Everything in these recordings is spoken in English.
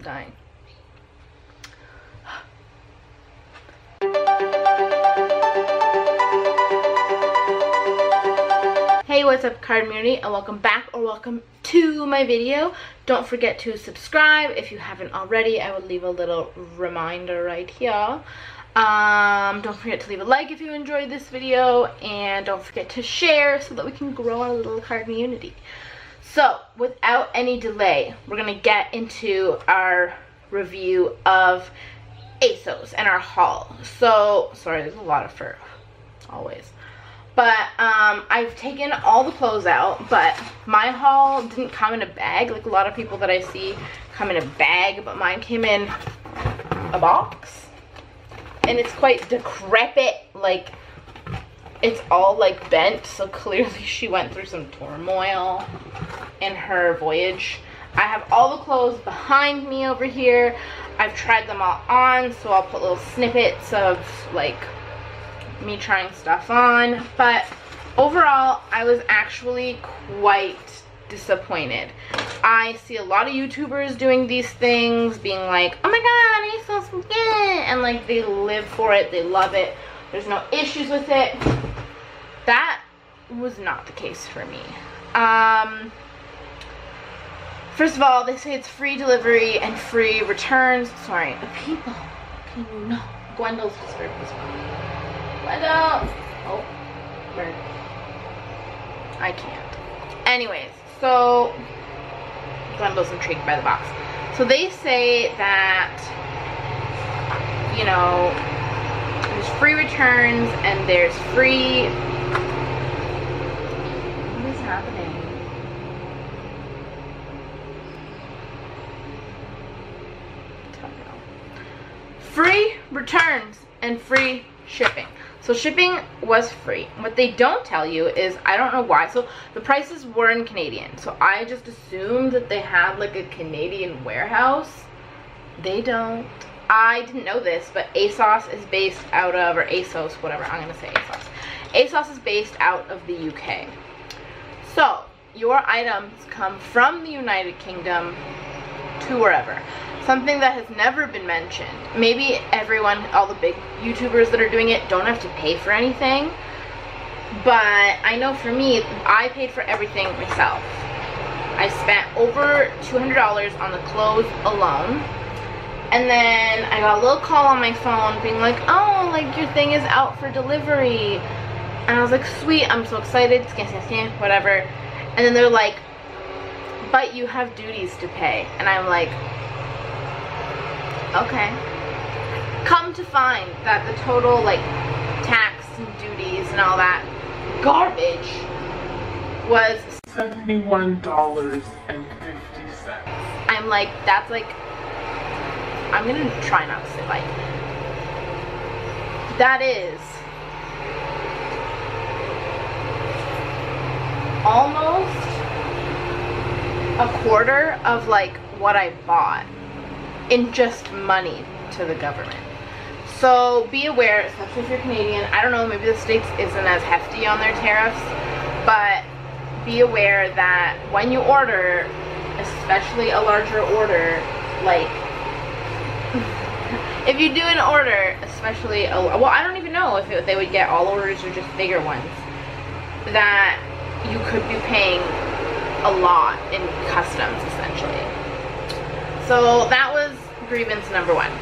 dying. Hey, what's up, Cardmunity, and welcome back, or welcome to my video. Don't forget to subscribe if you haven't already. I will leave a little reminder right here. Don't forget to leave a like if you enjoyed this video, and don't forget to share so that we can grow our little Cardmunity. So, without any delay, we're gonna get into our review of Asos and our haul. So, sorry, there's a lot of fur, always. But I've taken all the clothes out, but my haul didn't come in a bag. Like a lot of people that I see come in a bag, but mine came in a box. And it's quite decrepit, like it's all like bent, so clearly she went through some turmoil in her voyage. I have all the clothes behind me over here. I've tried them all on, so I'll put little snippets of like me trying stuff on, but overall I was actually quite disappointed. I see a lot of YouTubers doing these things, being like, oh my god, Asos, yeah, and like they live for it, they love it, there's no issues with it. That was not the case for me. First of all, they say it's free delivery and free returns. Sorry, the people, can you know? Gwendol's disturbed as well. Gwendol! Oh, bird. I can't. Anyways, so Gwendol's intrigued by the box. So they say that, you know, there's free returns and there's free... What is happening? Free returns and free shipping. So shipping was free. What they don't tell you is, I don't know why, so the prices were in Canadian, so I just assumed that they had like a Canadian warehouse. They don't. I didn't know this, but Asos is based out of, or Asos, whatever, I'm gonna say Asos. Asos is based out of the UK. So your items come from the United Kingdom to wherever. Something that has never been mentioned. Maybe everyone, all the big YouTubers that are doing it don't have to pay for anything. But I know for me, I paid for everything myself. I spent over $200 on the clothes alone. And then I got a little call on my phone being like, oh, like your thing is out for delivery. And I was like, sweet, I'm so excited, whatever. And then they're like, but you have duties to pay. And I'm like, okay. Come to find that the total like tax and duties and all that garbage was $71.50. I'm like, that's like, I'm gonna try not to say like, that is almost a quarter of like what I bought in just money to the government. So be aware, especially if you're Canadian. I don't know, maybe the States isn't as hefty on their tariffs, but be aware that when you order, especially a larger order, like if you do an order, especially well, I don't even know if they would get all orders or just bigger ones, that you could be paying a lot in customs essentially. So that was grievance number one.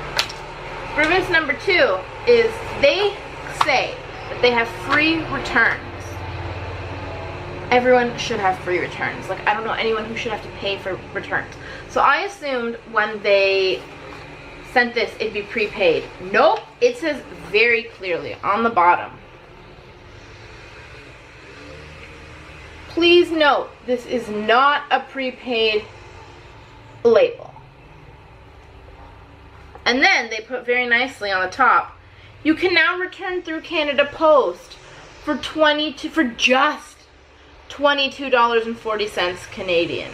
Grievance number two is they say that they have free returns. Everyone should have free returns. Like, I don't know anyone who should have to pay for returns. So I assumed when they sent this, it'd be prepaid. Nope, it says very clearly on the bottom. Please note, this is not a prepaid label. And then they put very nicely on the top, you can now return through Canada Post for just $22.40 Canadian.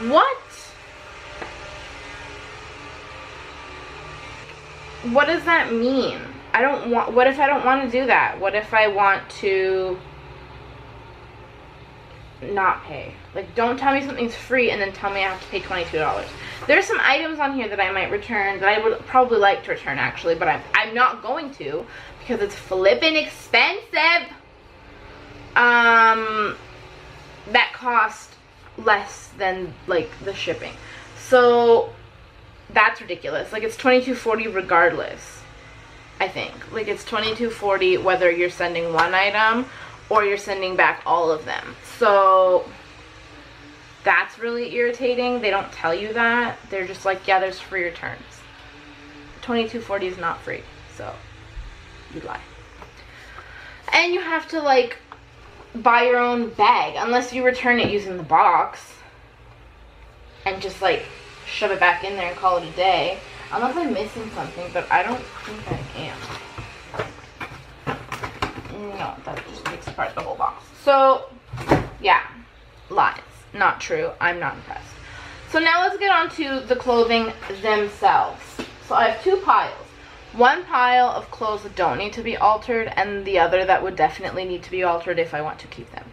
What? What does that mean? What if I don't want to do that? What if I want to not pay. Like, don't tell me something's free and then tell me I have to pay $22. There's some items on here that I might return, that I would probably like to return actually, but I'm not going to because it's flippin' expensive. That cost less than like the shipping. So that's ridiculous. Like, it's $22.40 regardless. I think like it's $22.40 whether you're sending one item or you're sending back all of them. So that's really irritating. They don't tell you that. They're just like, yeah, there's free returns. $22.40 is not free, so you lie. And you have to like buy your own bag unless you return it using the box and just like shove it back in there and call it a day. Unless I'm missing something, but I don't think I am. No, that just takes apart the whole box. So, yeah, lies. Not true. I'm not impressed. So now let's get on to the clothing themselves. So I have two piles. One pile of clothes that don't need to be altered, and the other that would definitely need to be altered if I want to keep them.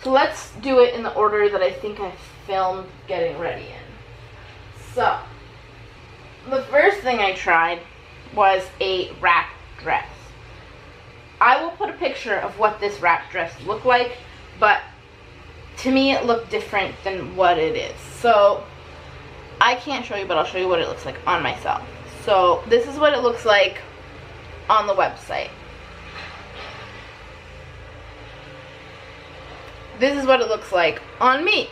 So let's do it in the order that I think I filmed getting ready in. So the first thing I tried was a wrap dress. I will put a picture of what this wrap dress looked like, but to me it looked different than what it is. So I can't show you, but I'll show you what it looks like on myself. So this is what it looks like on the website. This is what it looks like on me.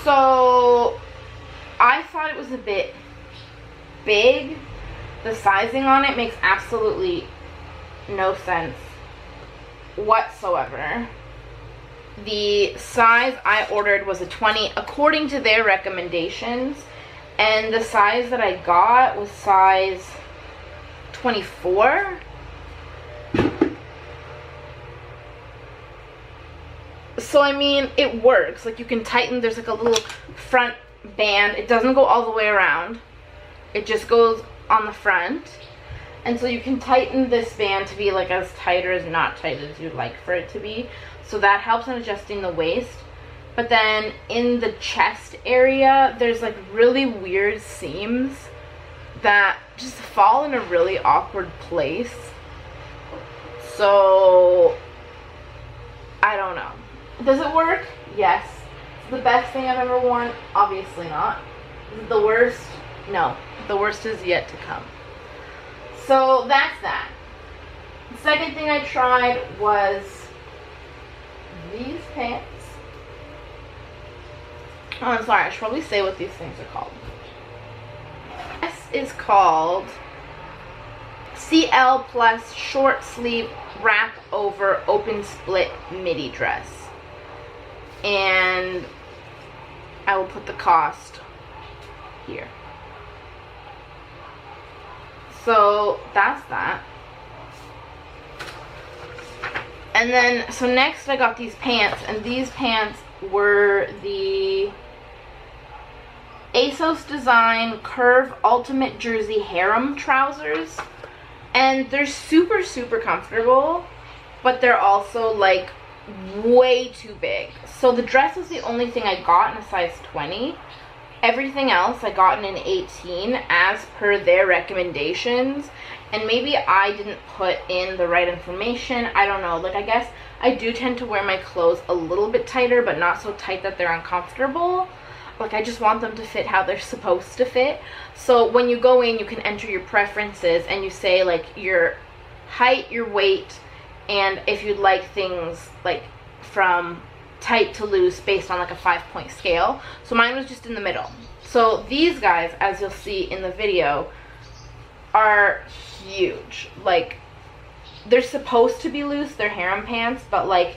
So I thought it was a bit big. The sizing on it makes absolutely no sense whatsoever. The size I ordered was a 20 according to their recommendations, and the size that I got was size 24. So I mean, it works. Like, you can tighten, there's like a little front band. It doesn't go all the way around. It just goes on the front. And so you can tighten this band to be like as tight or as not tight as you'd like for it to be. So that helps in adjusting the waist. But then in the chest area, there's like really weird seams that just fall in a really awkward place. So I don't know. Does it work? Yes. Is it the best thing I've ever worn? Obviously not. Is it the worst? No. The worst is yet to come. So that's that. The second thing I tried was these pants. Oh, I'm sorry. I should probably say what these things are called. This is called CL Plus Short Sleeve Wrap Over Open Split Midi Dress. And I will put the cost here. So that's that. And then, so next I got these pants, and these pants were the Asos Design Curve Ultimate Jersey Harem trousers. And they're super, super comfortable, but they're also like way too big. So the dress was the only thing I got in a size 20. Everything else I got in an 18 as per their recommendations. And maybe I didn't put in the right information. I don't know. Like, I guess I do tend to wear my clothes a little bit tighter, but not so tight that they're uncomfortable. Like, I just want them to fit how they're supposed to fit. So when you go in, you can enter your preferences and you say like your height, your weight, and if you'd like things like from tight to loose based on like a 5-point scale. So mine was just in the middle. So these guys, as you'll see in the video, are huge. Like, they're supposed to be loose, they're harem pants, but like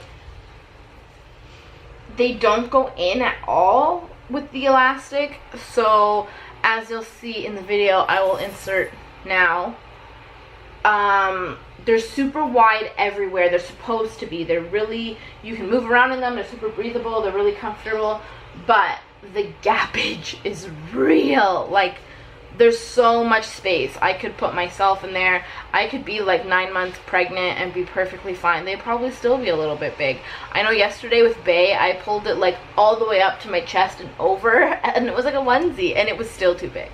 they don't go in at all with the elastic. So as you'll see in the video I will insert now, they're super wide everywhere. They're supposed to be. They're really, you can move around in them. They're super breathable. They're really comfortable. But the gappage is real. Like, there's so much space. I could put myself in there. I could be like 9 months pregnant and be perfectly fine. They'd probably still be a little bit big. I know yesterday with Bay, I pulled it like all the way up to my chest and over, and it was like a onesie, and it was still too big.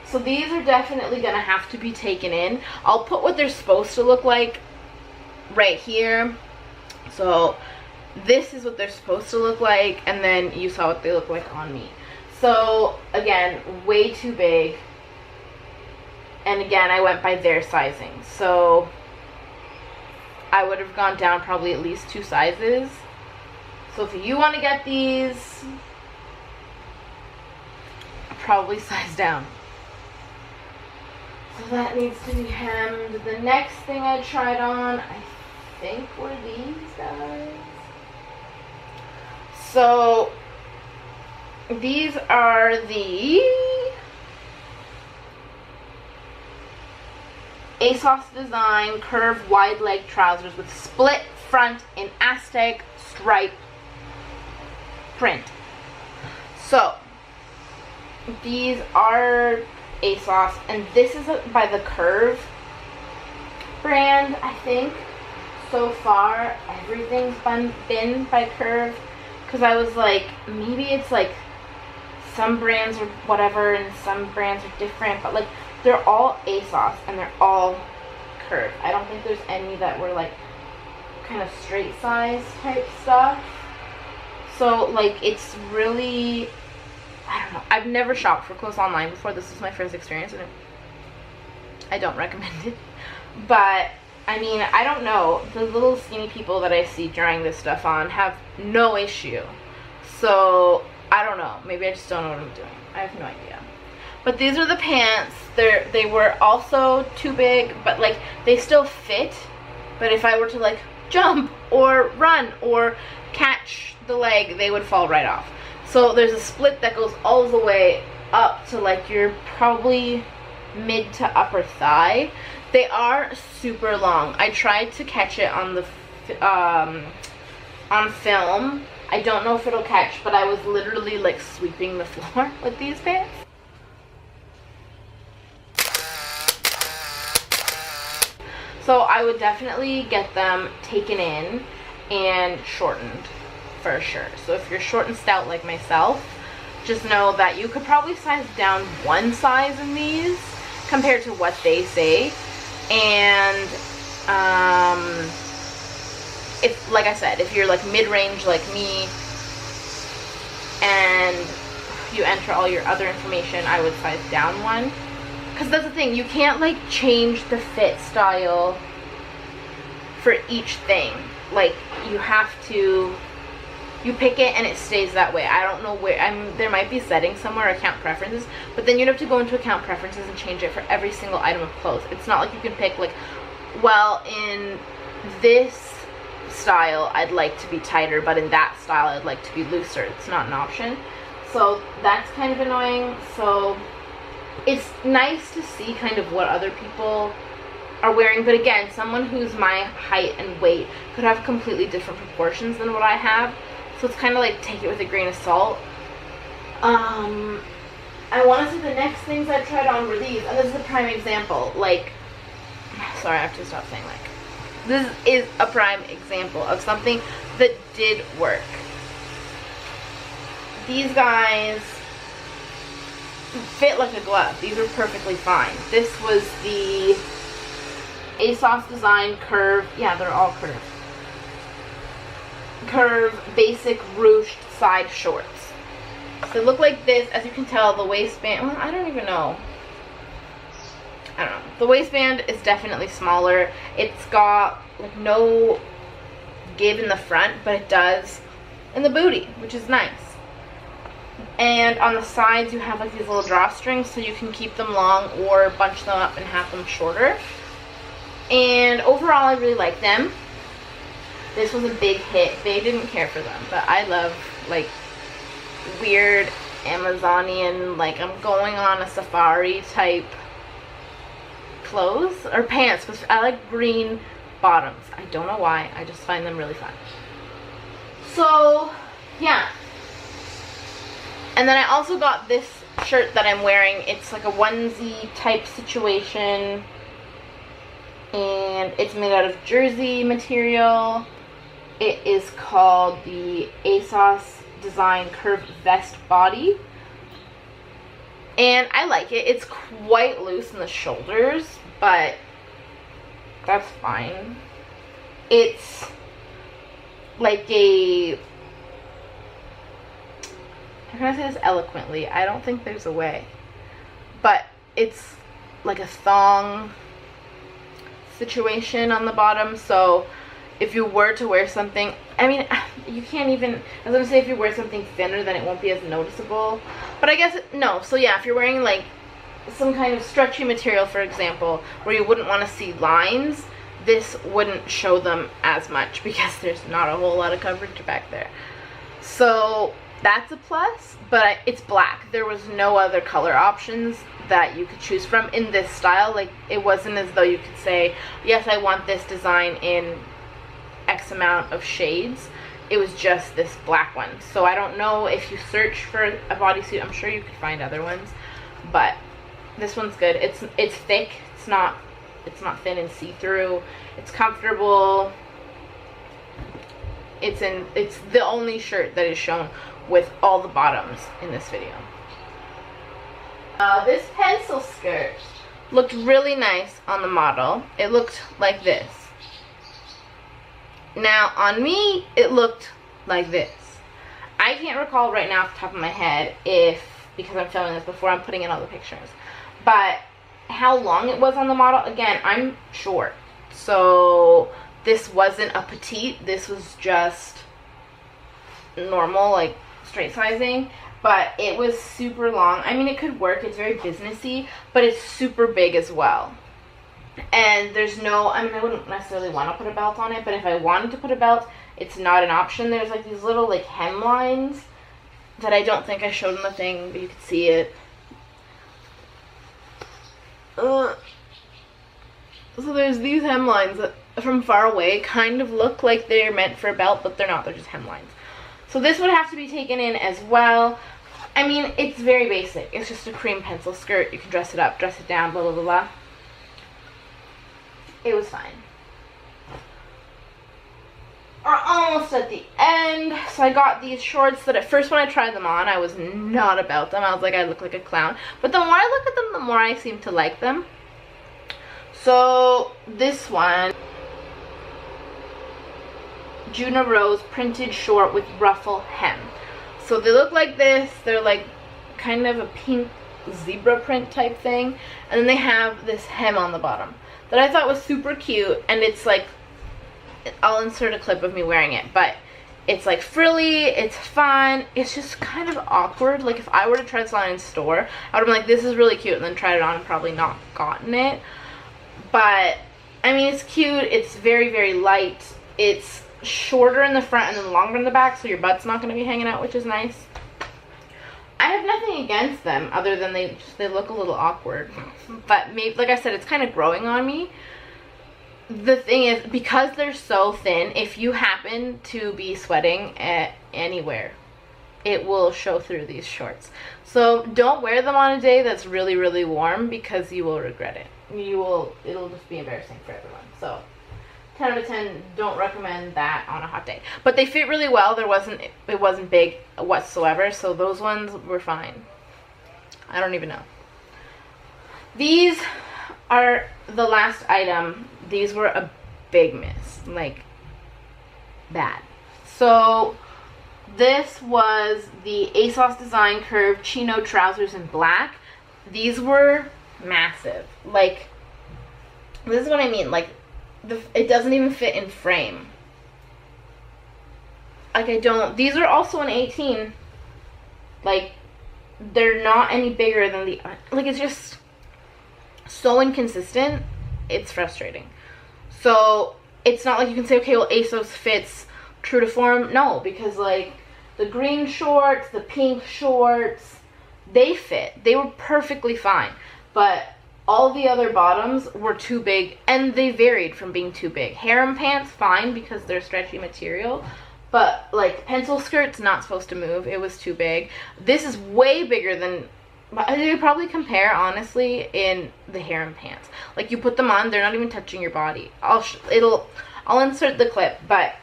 So these are definitely gonna have to be taken in. I'll put what they're supposed to look like right here. So this is what they're supposed to look like, and then you saw what they look like on me. So again, way too big. And again, I went by their sizing. So I would have gone down probably at least 2 sizes. So if you want to get these, probably size down. So that needs to be hemmed. The next thing I tried on, I think, were these guys. So these are the Asos design curved wide leg trousers with split front in Aztec stripe print. So these are Asos, and this is by the Curve brand, I think. So far, everything's been by Curve, because I was like, maybe it's like some brands are whatever and some brands are different, but like they're all Asos and they're all Curve. I don't think there's any that were like kind of straight size type stuff. So like it's really, I don't know. I've never shopped for clothes online before. This is my first experience, and I don't recommend it. But I mean, I don't know. The little skinny people that I see trying this stuff on have no issue. So I don't know. Maybe I just don't know what I'm doing. I have no idea. But these are the pants. They were also too big, but like they still fit. But if I were to like jump or run or catch the leg, they would fall right off. So there's a split that goes all the way up to like your probably mid to upper thigh. They are super long. I tried to catch it on the on film. I don't know if it'll catch, but I was literally like sweeping the floor with these pants. So I would definitely get them taken in and shortened for sure. So if you're short and stout like myself, just know that you could probably size down 1 size in these compared to what they say. And if, like I said, if you're like mid-range like me and you enter all your other information, I would size down 1. Because that's the thing, you can't like change the fit style for each thing. Like you have to, you pick it and it stays that way. I don't know where, there might be settings somewhere, account preferences, but then you'd have to go into account preferences and change it for every single item of clothes. It's not like you can pick like, well, in this style I'd like to be tighter, but in that style I'd like to be looser. It's not an option. So that's kind of annoying. So it's nice to see kind of what other people are wearing, but again, someone who's my height and weight could have completely different proportions than what I have. So it's kind of like take it with a grain of salt. I want to say the next things I tried on were these, and this is a prime example. Like, sorry, I have to stop saying like. This is a prime example of something that did work. These guys fit like a glove. These were perfectly fine. This was the Asos design curve. Yeah, they're all curved. Curve basic ruched side shorts. So they look like this. As you can tell, the waistband, well, I don't even know. I don't know. The waistband is definitely smaller. It's got like no give in the front, but it does in the booty, which is nice. And on the sides you have like these little drawstrings, so you can keep them long or bunch them up and have them shorter. And overall I really like them. This was a big hit. They didn't care for them, but I love like weird Amazonian, like I'm going on a safari type clothes or pants. I like green bottoms. I don't know why. I just find them really fun. So yeah. And then I also got this shirt that I'm wearing. It's like a onesie type situation, and it's made out of jersey material. It is called the Asos Design Curve Vest Body, and I like it. It's quite loose in the shoulders, but that's fine. It's like a, how can I say this eloquently? I don't think there's a way, but it's like a thong situation on the bottom. So if you were to wear something, I mean, you can't even, I was gonna say if you wear something thinner, then it won't be as noticeable, but I guess no. So yeah, if you're wearing like some kind of stretchy material, for example, where you wouldn't want to see lines, this wouldn't show them as much because there's not a whole lot of coverage back there. So that's a plus, but it's black. There was no other color options that you could choose from in this style. Like, it wasn't as though you could say, yes, I want this design in X amount of shades. It was just this black one. So I don't know if you search for a bodysuit, I'm sure you could find other ones, but this one's good. It's thick. It's not thin and see-through. It's comfortable. It's the only shirt that is shown with all the bottoms in this video. This pencil skirt looked really nice on the model. It looked like this. Now on me, it looked like this. I can't recall right now off the top of my head because I'm filming this before I'm putting in all the pictures, but how long it was on the model. Again, I'm short, so this wasn't a petite, this was just normal, like straight sizing, but it was super long. I mean, it could work, it's very businessy, but it's super big as well. And there's no, I mean, I wouldn't necessarily want to put a belt on it, but if I wanted to put a belt, it's not an option. There's like these little like hem lines that I don't think I showed in the thing, but you could see it. So there's these hemlines that from far away kind of look like they're meant for a belt, but they're not, they're just hemlines. So this would have to be taken in as well. I mean, it's very basic. It's just a cream pencil skirt. You can dress it up, dress it down, blah, blah, blah, blah. It was fine. We're almost at the end. So I got these shorts that at first when I tried them on, I was not about them. I was like, I look like a clown. But the more I look at them, the more I seem to like them. So this one, Juna Rose printed short with ruffle hem. So they look like this. They're like kind of a pink zebra print type thing. And then they have this hem on the bottom that I thought was super cute. And it's like, I'll insert a clip of me wearing it, but it's like frilly, it's fun, it's just kind of awkward. Like if I were to try this on in store, I would have been like, this is really cute, and then tried it on and probably not gotten it. But I mean, it's cute, it's very, very light, it's shorter in the front and then longer in the back, so your butt's not going to be hanging out, which is nice. I have nothing against them other than they look a little awkward, but maybe, like I said, it's kind of growing on me. The thing is, because they're so thin, if you happen to be sweating anywhere, it will show through these shorts. So don't wear them on a day that's really, really warm, because you will regret it. It'll just be embarrassing for everyone. So 10 out of 10, don't recommend that on a hot day. But they fit really well. It wasn't big whatsoever, so those ones were fine. I don't even know. These are the last item. These were a big miss, like bad. So this was the Asos Design Curve Chino trousers in black. These were massive. Like, this is what I mean. Like, it doesn't even fit in frame. Like, these are also an 18. Like, they're not any bigger than the, like, it's just so inconsistent. It's frustrating. So it's not like you can say, okay, well, Asos fits true to form. No, because like the green shorts, the pink shorts, they fit. They were perfectly fine. But all the other bottoms were too big, and they varied from being too big. Harem pants, fine, because they're stretchy material. But like pencil skirts, not supposed to move. It was too big. This is way bigger than You probably compare, honestly, in the harem pants. Like, you put them on, they're not even touching your body. I'll insert the clip, but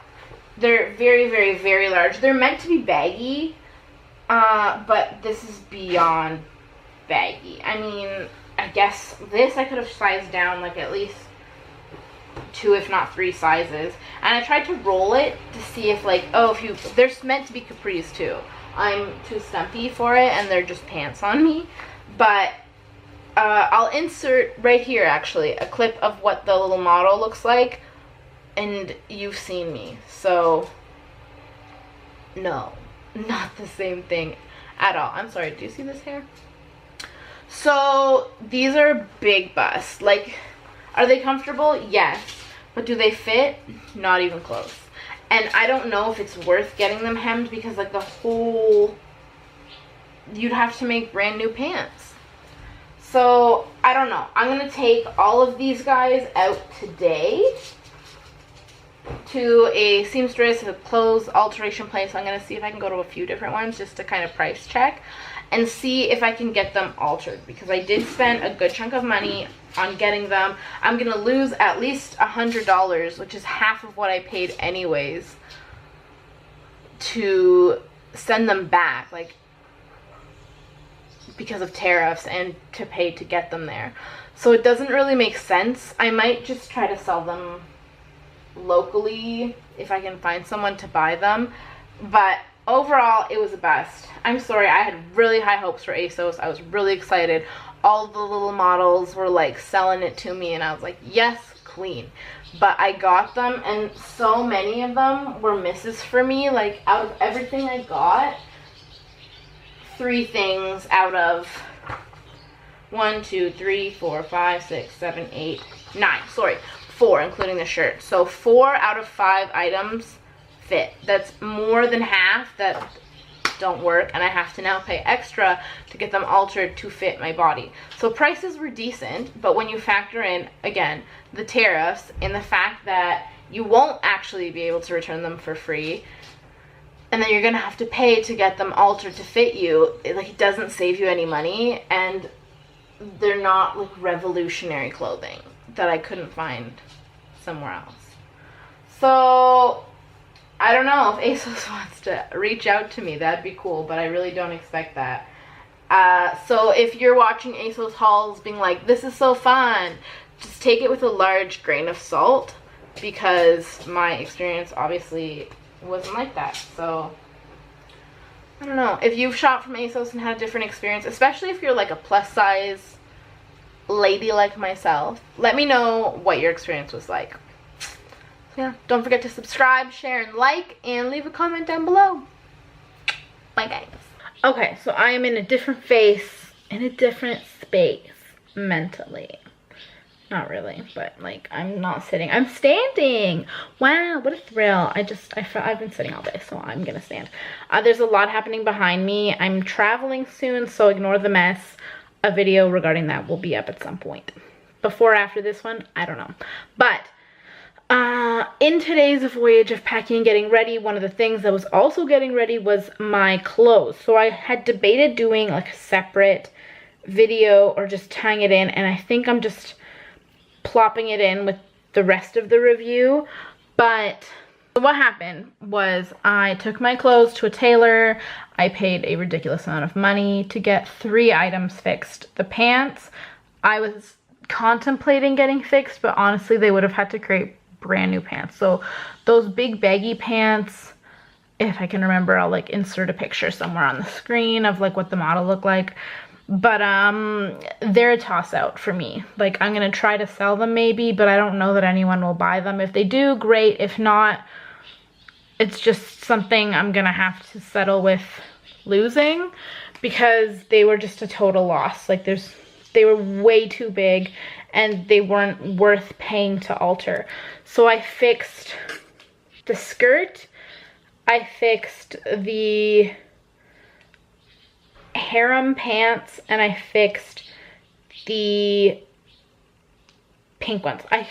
they're very, very, very large. They're meant to be baggy, but this is beyond baggy. I mean, I guess this I could have sized down like at least 2, if not 3 sizes. And I tried to roll it to see if, like, they're meant to be capris too. I'm too stumpy for it, and they're just pants on me. But I'll insert right here, actually, a clip of what the little model looks like, and you've seen me. So, no, not the same thing at all. I'm sorry, do you see this hair? So, these are big bust. Like, are they comfortable? Yes. But do they fit? Not even close. And I don't know if it's worth getting them hemmed, because, like, you'd have to make brand new pants. So, I don't know. I'm going to take all of these guys out today to a seamstress, a clothes alteration place. I'm going to see if I can go to a few different ones just to kind of price check and see if I can get them altered, because I did spend a good chunk of money on getting them. I'm going to lose at least $100, which is half of what I paid anyways, to send them back, like, because of tariffs, and to pay to get them there. So it doesn't really make sense. I might just try to sell them locally if I can find someone to buy them. But overall, it was a bust. I'm sorry, I had really high hopes for Asos. I was really excited. All the little models were like selling it to me, and I was like, yes, queen. But I got them, and so many of them were misses for me. Like, out of everything I got, 3 things out of 1, 2, 3, 4, 5, 6, 7, 8, 9. Sorry, 4, including the shirt. So 4 out of 5 items fit. That's more than half that don't work, and I have to now pay extra to get them altered to fit my body. So prices were decent, but when you factor in, again, the tariffs and the fact that you won't actually be able to return them for free, and then you're gonna have to pay to get them altered to fit you, it doesn't save you any money, and they're not like revolutionary clothing that I couldn't find somewhere else. So I don't know if Asos wants to reach out to me. That'd be cool, but I really don't expect that. So if you're watching Asos hauls being like, this is so fun, just take it with a large grain of salt, because my experience obviously wasn't like that. So I don't know. If you've shopped from Asos and had a different experience, especially if you're like a plus size lady like myself, let me know what your experience was like. Yeah, don't forget to subscribe, share, and like, and leave a comment down below. Bye, guys. Okay, so I am in a different phase, in a different space, mentally. Not really, but, like, I'm not sitting. I'm standing! Wow, what a thrill. I've been sitting all day, so I'm gonna stand. There's a lot happening behind me. I'm traveling soon, so ignore the mess. A video regarding that will be up at some point. Before or after this one, I don't know. But in today's voyage of packing and getting ready, one of the things that was also getting ready was my clothes. So I had debated doing like a separate video or just tying it in, and I think I'm just plopping it in with the rest of the review. But what happened was I took my clothes to a tailor. I paid a ridiculous amount of money to get 3 items fixed. The pants, I was contemplating getting fixed, but honestly they would have had to create brand new pants. So those big baggy pants, if I can remember, I'll like insert a picture somewhere on the screen of like what the model looked like. But they're a toss out for me. Like, I'm gonna try to sell them maybe, but I don't know that anyone will buy them. If they do, great. If not, it's just something I'm gonna have to settle with losing, because they were just a total loss. Like, they were way too big, and they weren't worth paying to alter. So I fixed the skirt, I fixed the harem pants, and I fixed the pink ones. I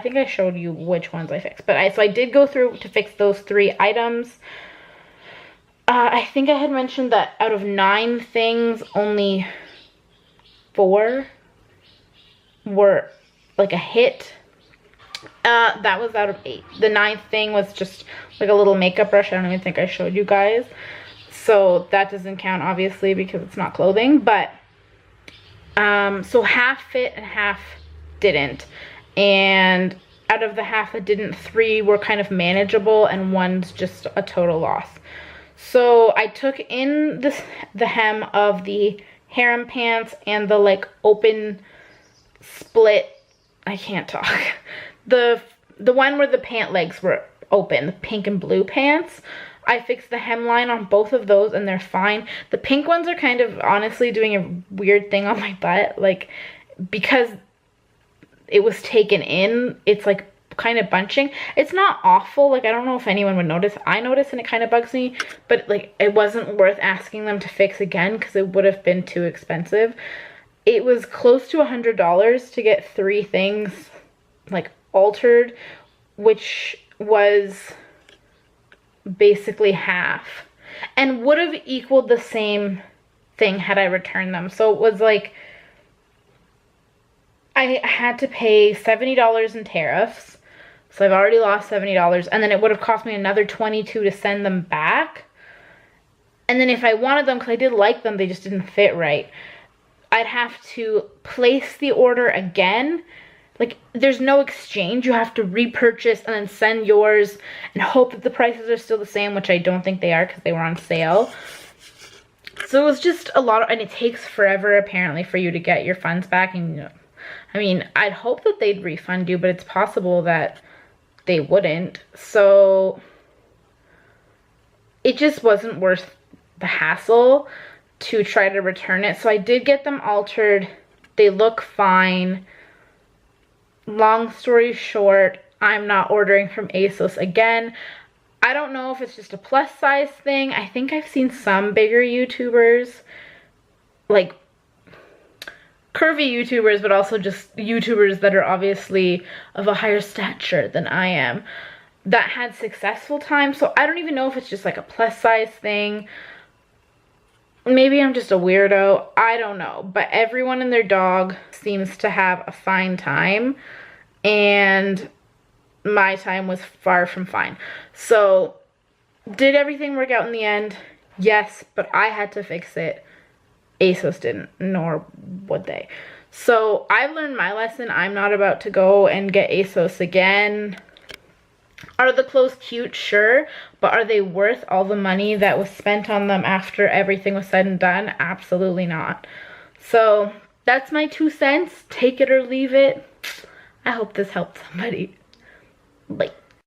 think I showed you which ones I fixed. But so I did go through to fix those 3 items. I think I had mentioned that out of 9 things, only 4 were like a hit. That was out of 8. The 9th thing was just like a little makeup brush. I don't even think I showed you guys. So that doesn't count, obviously, because it's not clothing. But, so half fit and half didn't. And out of the half that didn't, 3 were kind of manageable and 1's just a total loss. So I took in the hem of the harem pants and the like open split, I can't talk, the one where the pant legs were open, the pink and blue pants. I fixed the hemline on both of those and they're fine. The pink ones are kind of honestly doing a weird thing on my butt, like because it was taken in, it's like kind of bunching. It's not awful, like I don't know if anyone would notice. I notice and it kind of bugs me, but like it wasn't worth asking them to fix again because it would have been too expensive. It was close to $100 to get 3 things like altered, which was basically half, and would have equaled the same thing had I returned them. So it was like I had to pay $70 in tariffs, so I've already lost $70, and then it would have cost me another $22 to send them back. And then if I wanted them, because I did like them, they just didn't fit right, I'd have to place the order again. Like, there's no exchange. You have to repurchase and then send yours and hope that the prices are still the same, which I don't think they are because they were on sale. So it was just a lot of, and it takes forever apparently for you to get your funds back. And I mean, I'd hope that they'd refund you, but it's possible that they wouldn't. So it just wasn't worth the hassle to try to return it. So I did get them altered. They look fine. Long story short, I'm not ordering from Asos again. I don't know if it's just a plus size thing. I think I've seen some bigger YouTubers, like curvy YouTubers, but also just YouTubers that are obviously of a higher stature than I am, that had successful times. So I don't even know if it's just like a plus size thing. Maybe I'm just a weirdo. I don't know. But everyone and their dog seems to have a fine time. And my time was far from fine. So, did everything work out in the end? Yes, but I had to fix it. Asos didn't, nor would they. So, I've learned my lesson. I'm not about to go and get Asos again. Are the clothes cute? Sure. But are they worth all the money that was spent on them after everything was said and done? Absolutely not. So that's my 2 cents. Take it or leave it. I hope this helped somebody. Bye.